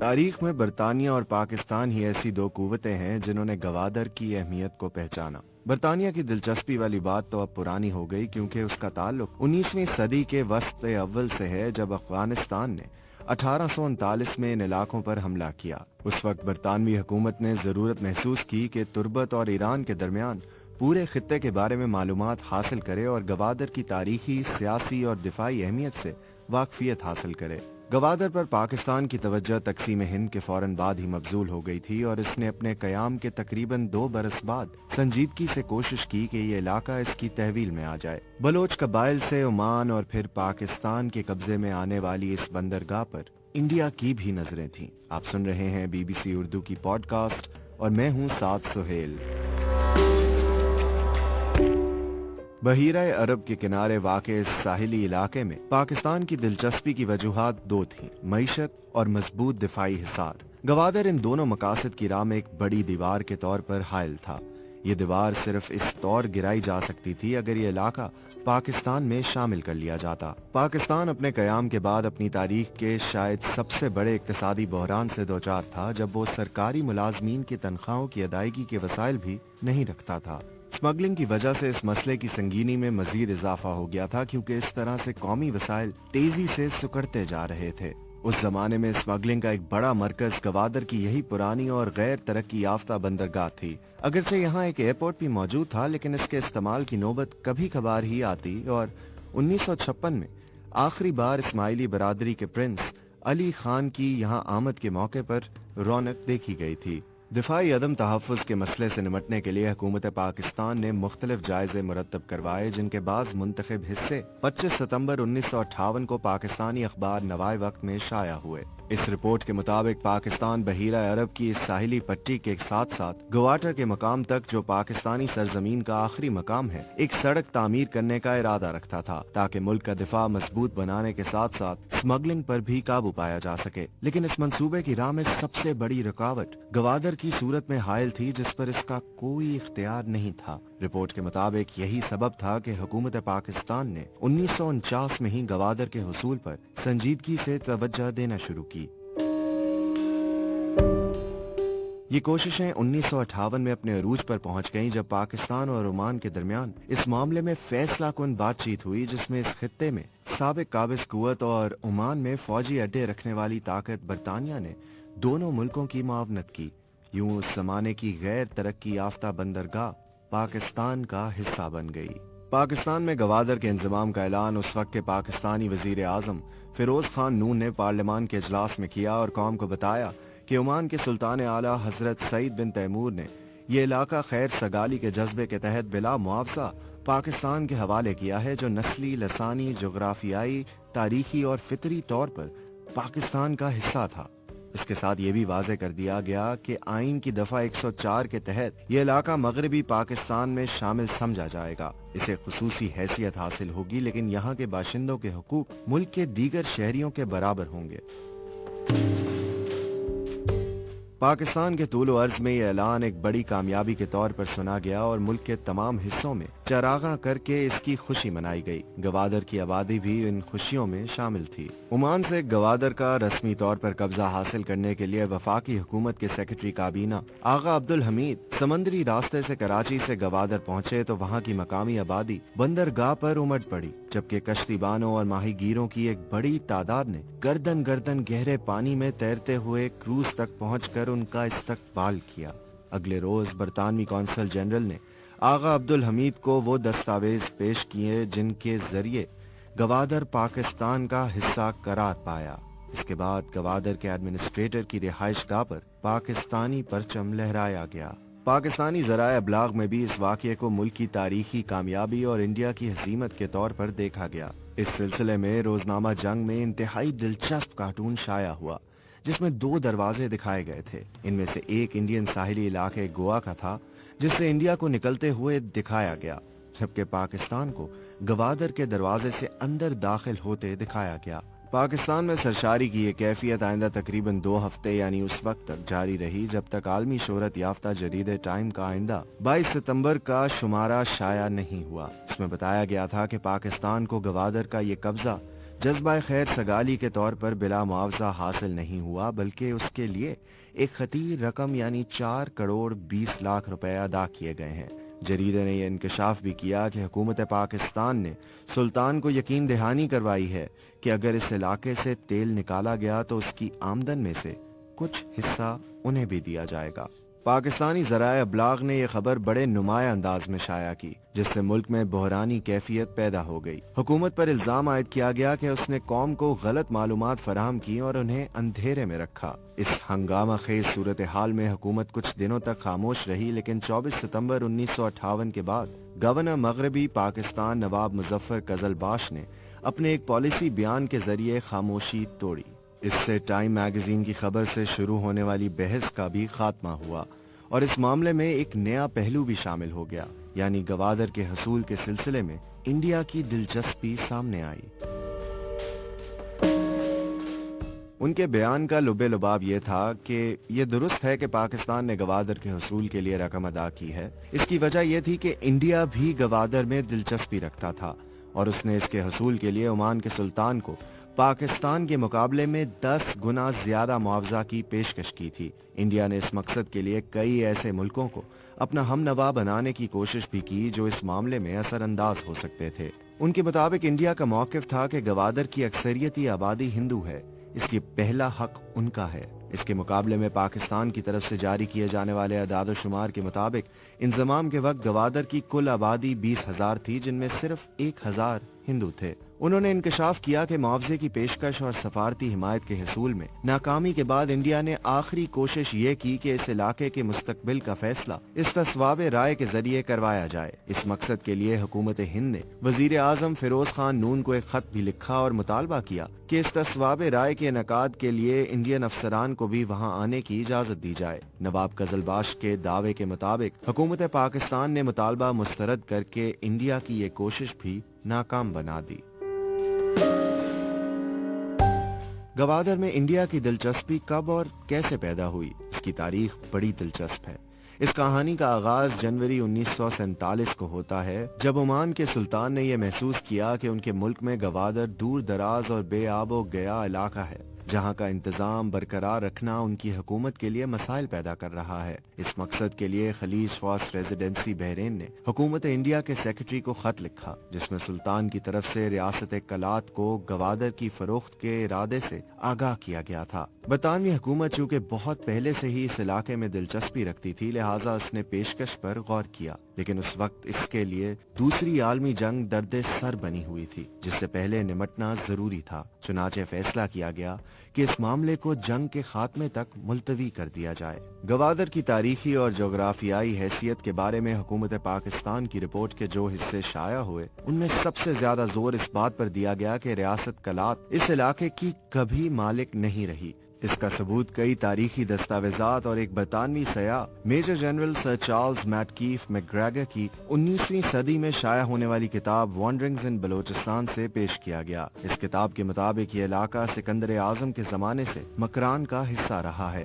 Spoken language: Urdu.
تاریخ میں برطانیہ اور پاکستان ہی ایسی دو قوتیں ہیں جنہوں نے گوادر کی اہمیت کو پہچانا۔ برطانیہ کی دلچسپی والی بات تو اب پرانی ہو گئی کیونکہ اس کا تعلق 19ویں صدی کے وسط اول سے ہے، جب افغانستان نے 1839 میں ان علاقوں پر حملہ کیا۔ اس وقت برطانوی حکومت نے ضرورت محسوس کی کہ تربت اور ایران کے درمیان پورے خطے کے بارے میں معلومات حاصل کرے اور گوادر کی تاریخی، سیاسی اور دفاعی اہمیت سے واقفیت حاصل کرے۔ گوادر پر پاکستان کی توجہ تقسیم ہند کے فوراً بعد ہی مبذول ہو گئی تھی اور اس نے اپنے قیام کے تقریباً 2 برس بعد سنجیدگی سے کوشش کی کہ یہ علاقہ اس کی تحویل میں آ جائے۔ بلوچ قبائل سے عمان اور پھر پاکستان کے قبضے میں آنے والی اس بندرگاہ پر انڈیا کی بھی نظریں تھیں۔ آپ سن رہے ہیں BBC اردو کی پوڈ کاسٹ اور میں ہوں سعد سہیل۔ بحیرہ عرب کے کنارے واقع اس ساحلی علاقے میں پاکستان کی دلچسپی کی وجوہات 2 تھیں: معیشت اور مضبوط دفاعی حصار۔ گوادر ان دونوں مقاصد کی راہ میں ایک بڑی دیوار کے طور پر حائل تھا۔ یہ دیوار صرف اس طور گرائی جا سکتی تھی اگر یہ علاقہ پاکستان میں شامل کر لیا جاتا۔ پاکستان اپنے قیام کے بعد اپنی تاریخ کے شاید سب سے بڑے اقتصادی بحران سے دوچار تھا، جب وہ سرکاری ملازمین کی تنخواہوں کی ادائیگی کے وسائل بھی نہیں رکھتا تھا۔ اسمگلنگ کی وجہ سے اس مسئلے کی سنگینی میں مزید اضافہ ہو گیا تھا، کیونکہ اس طرح سے قومی وسائل تیزی سے سکڑتے جا رہے تھے۔ اس زمانے میں اسمگلنگ کا ایک بڑا مرکز گوادر کی یہی پرانی اور غیر ترقی یافتہ بندرگاہ تھی۔ اگرچہ یہاں ایک ایئرپورٹ بھی موجود تھا، لیکن اس کے استعمال کی نوبت کبھی کبھار ہی آتی اور 1956 میں آخری بار اسماعیلی برادری کے پرنس علی خان کی یہاں آمد کے موقع پر رونق دیکھی گئی تھی۔ دفاعی عدم تحفظ کے مسئلے سے نمٹنے کے لیے حکومت پاکستان نے مختلف جائزے مرتب کروائے، جن کے بعض منتخب حصے 25 ستمبر 1958 کو پاکستانی اخبار نوائے وقت میں شائع ہوئے۔ اس رپورٹ کے مطابق پاکستان بحیرہ عرب کی اس ساحلی پٹی کے ساتھ ساتھ گوادر کے مقام تک، جو پاکستانی سرزمین کا آخری مقام ہے، ایک سڑک تعمیر کرنے کا ارادہ رکھتا تھا تاکہ ملک کا دفاع مضبوط بنانے کے ساتھ ساتھ اسمگلنگ پر بھی قابو پایا جا سکے۔ لیکن اس منصوبے کی راہ میں سب سے بڑی رکاوٹ گوادر کی صورت میں حائل تھی، جس پر اس کا کوئی اختیار نہیں تھا۔ رپورٹ کے مطابق یہی سبب تھا کہ حکومت پاکستان نے 1949 میں ہی گوادر کے حصول پر سنجیدگی سے توجہ دینا شروع کی۔ یہ کوششیں 1958 میں اپنے عروج پر پہنچ گئیں جب پاکستان اور عمان کے درمیان اس معاملے میں فیصلہ کن بات چیت ہوئی، جس میں اس خطے میں سابق قابض قوت اور عمان میں فوجی اڈے رکھنے والی طاقت برطانیہ نے دونوں ملکوں کی معاونت کی۔ یوں اس زمانے کی غیر ترقی یافتہ بندرگاہ پاکستان کا حصہ بن گئی۔ پاکستان میں گوادر کے انضمام کا اعلان اس وقت کے پاکستانی وزیر اعظم فیروز خان نون نے پارلیمان کے اجلاس میں کیا اور قوم کو بتایا کہ عمان کے سلطان اعلیٰ حضرت سعید بن تیمور نے یہ علاقہ خیر سگالی کے جذبے کے تحت بلا معاوضہ پاکستان کے حوالے کیا ہے، جو نسلی، لسانی، جغرافیائی، تاریخی اور فطری طور پر پاکستان کا حصہ تھا۔ اس کے ساتھ یہ بھی واضح کر دیا گیا کہ آئین کی دفعہ 104 کے تحت یہ علاقہ مغربی پاکستان میں شامل سمجھا جائے گا۔ اسے خصوصی حیثیت حاصل ہوگی، لیکن یہاں کے باشندوں کے حقوق ملک کے دیگر شہریوں کے برابر ہوں گے۔ پاکستان کے طول و عرض میں یہ اعلان ایک بڑی کامیابی کے طور پر سنا گیا اور ملک کے تمام حصوں میں چراغاں کر کے اس کی خوشی منائی گئی۔ گوادر کی آبادی بھی ان خوشیوں میں شامل تھی۔ عمان سے گوادر کا رسمی طور پر قبضہ حاصل کرنے کے لیے وفاقی حکومت کے سیکرٹری کابینہ آغا عبدالحمید سمندری راستے سے کراچی سے گوادر پہنچے تو وہاں کی مقامی آبادی بندرگاہ پر امٹ پڑی، جبکہ کشتی بانوں اور ماہی گیروں کی ایک بڑی تعداد نے گردن گردن گہرے پانی میں تیرتے ہوئے کروز تک پہنچ کر ان کا استقبال کیا۔ اگلے روز برطانوی قونصل جنرل نے آغا عبدالحمید کو وہ دستاویز پیش کیے جن کے ذریعے گوادر پاکستان کا حصہ قرار پایا۔ اس کے بعد گوادر کے ایڈمنسٹریٹر کی رہائش گاہ پر پاکستانی پرچم لہرایا گیا۔ پاکستانی ذرائع ابلاغ میں بھی اس واقعے کو ملک کی تاریخی کامیابی اور انڈیا کی ہزیمت کے طور پر دیکھا گیا۔ اس سلسلے میں روزنامہ جنگ میں انتہائی دلچسپ کارٹون شائع ہوا، جس میں 2 دروازے دکھائے گئے تھے۔ ان میں سے ایک انڈین ساحلی علاقے گوا کا تھا، جس سے انڈیا کو نکلتے ہوئے دکھایا گیا، جبکہ پاکستان کو گوادر کے دروازے سے اندر داخل ہوتے دکھایا گیا۔ پاکستان میں سرشاری کی یہ کیفیت آئندہ تقریباً 2 ہفتے یعنی اس وقت تک جاری رہی جب تک عالمی شہرت یافتہ جرید ٹائم کا آئندہ 22 ستمبر کا شمارہ شائع نہیں ہوا۔ اس میں بتایا گیا تھا کہ پاکستان کو گوادر کا یہ قبضہ جذبہ خیر سگالی کے طور پر بلا معاوضہ حاصل نہیں ہوا، بلکہ اس کے لیے ایک خطیر رقم یعنی 4,20,00,000 روپے ادا کیے گئے ہیں۔ جریدے نے یہ انکشاف بھی کیا کہ حکومت پاکستان نے سلطان کو یقین دہانی کروائی ہے کہ اگر اس علاقے سے تیل نکالا گیا تو اس کی آمدن میں سے کچھ حصہ انہیں بھی دیا جائے گا۔ پاکستانی ذرائع ابلاغ نے یہ خبر بڑے نمایاں انداز میں شائع کی، جس سے ملک میں بحرانی کیفیت پیدا ہو گئی۔ حکومت پر الزام عائد کیا گیا کہ اس نے قوم کو غلط معلومات فراہم کی اور انہیں اندھیرے میں رکھا۔ اس ہنگامہ خیز صورتحال میں حکومت کچھ دنوں تک خاموش رہی، لیکن 24 ستمبر 1958 کے بعد گورنر مغربی پاکستان نواب مظفر قزلباش نے اپنے ایک پالیسی بیان کے ذریعے خاموشی توڑی۔ اس سے ٹائم میگزین کی خبر سے شروع ہونے والی بحث کا بھی خاتمہ ہوا اور اس معاملے میں ایک نیا پہلو بھی شامل ہو گیا، یعنی گوادر کے حصول کے سلسلے میں انڈیا کی دلچسپی سامنے آئی۔ ان کے بیان کا لب لباب یہ تھا کہ یہ درست ہے کہ پاکستان نے گوادر کے حصول کے لیے رقم ادا کی ہے۔ اس کی وجہ یہ تھی کہ انڈیا بھی گوادر میں دلچسپی رکھتا تھا اور اس نے اس کے حصول کے لیے عمان کے سلطان کو پاکستان کے مقابلے میں 10 گنا زیادہ معاوضہ کی پیشکش کی تھی۔ انڈیا نے اس مقصد کے لیے کئی ایسے ملکوں کو اپنا ہم نوا بنانے کی کوشش بھی کی جو اس معاملے میں اثر انداز ہو سکتے تھے۔ ان کے مطابق انڈیا کا موقف تھا کہ گوادر کی اکثریتی آبادی ہندو ہے، اس کی پہلا حق ان کا ہے۔ اس کے مقابلے میں پاکستان کی طرف سے جاری کیے جانے والے اعداد و شمار کے مطابق انضمام کے وقت گوادر کی کل آبادی 20,000 تھی، جن میں صرف 1,000 ہندو تھے۔ انہوں نے انکشاف کیا کہ معاوضے کی پیشکش اور سفارتی حمایت کے حصول میں ناکامی کے بعد انڈیا نے آخری کوشش یہ کی کہ اس علاقے کے مستقبل کا فیصلہ استصواب رائے کے ذریعے کروایا جائے۔ اس مقصد کے لیے حکومت ہند نے وزیر اعظم فیروز خان نون کو ایک خط بھی لکھا اور مطالبہ کیا کہ استصواب رائے کے انعقاد کے لیے انڈین افسران کو بھی وہاں آنے کی اجازت دی جائے۔ نواب قزلباش کے دعوے کے مطابق حکومت پاکستان نے مطالبہ مسترد کر کے انڈیا کی یہ کوشش بھی ناکام بنا دی۔ گوادر میں انڈیا کی دلچسپی کب اور کیسے پیدا ہوئی؟ اس کی تاریخ بڑی دلچسپ ہے۔ اس کہانی کا آغاز جنوری 1947 کو ہوتا ہے، جب عمان کے سلطان نے یہ محسوس کیا کہ ان کے ملک میں گوادر دور دراز اور بے آب و گیا علاقہ ہے، جہاں کا انتظام برقرار رکھنا ان کی حکومت کے لیے مسائل پیدا کر رہا ہے۔ اس مقصد کے لیے خلیج فاس ریزیڈنسی بحرین نے حکومت انڈیا کے سیکرٹری کو خط لکھا، جس میں سلطان کی طرف سے ریاست کلات کو گوادر کی فروخت کے ارادے سے آگاہ کیا گیا تھا۔ برطانوی حکومت چونکہ بہت پہلے سے ہی اس علاقے میں دلچسپی رکھتی تھی، لہٰذا اس نے پیشکش پر غور کیا، لیکن اس وقت اس کے لیے دوسری عالمی جنگ درد سر بنی ہوئی تھی، جس سے پہلے نمٹنا ضروری تھا۔ چنانچہ فیصلہ کیا گیا کہ اس معاملے کو جنگ کے خاتمے تک ملتوی کر دیا جائے۔ گوادر کی تاریخی اور جغرافیائی حیثیت کے بارے میں حکومت پاکستان کی رپورٹ کے جو حصے شائع ہوئے، ان میں سب سے زیادہ زور اس بات پر دیا گیا کہ ریاست کلات اس علاقے کی کبھی مالک نہیں رہی۔ اس کا ثبوت کئی تاریخی دستاویزات اور ایک برطانوی سیاح میجر جنرل سر چارلز میٹکیف میکگریگر کی 19ویں صدی میں شائع ہونے والی کتاب وانڈرنگز ان بلوچستان سے پیش کیا گیا۔ اس کتاب کے مطابق یہ علاقہ سکندر اعظم کے زمانے سے مکران کا حصہ رہا ہے۔